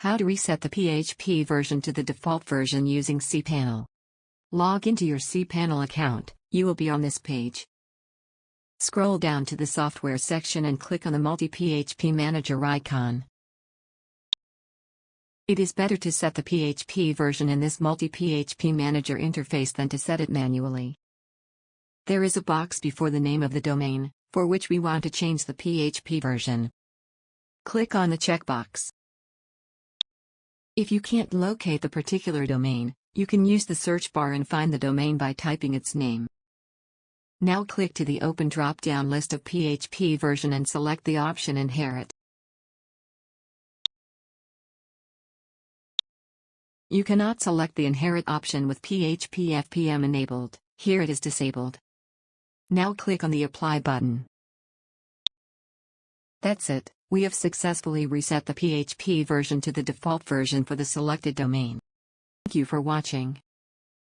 How to reset the PHP version to the default version using cPanel. Log into your cPanel account. You will be on this page. Scroll down to the Software section and click on the Multi-PHP Manager icon. It is better to set the PHP version in this Multi-PHP Manager interface than to set it manually. There is a box before the name of the domain, for which we want to change the PHP version. Click on the checkbox. If you can't locate the particular domain, you can use the search bar and find the domain by typing its name. Now click to the open drop-down list of PHP version and select the option Inherit. You cannot select the Inherit option with PHP FPM enabled. Here it is disabled. Now click on the Apply button. That's it. We have successfully reset the PHP version to the default version for the selected domain. Thank you for watching.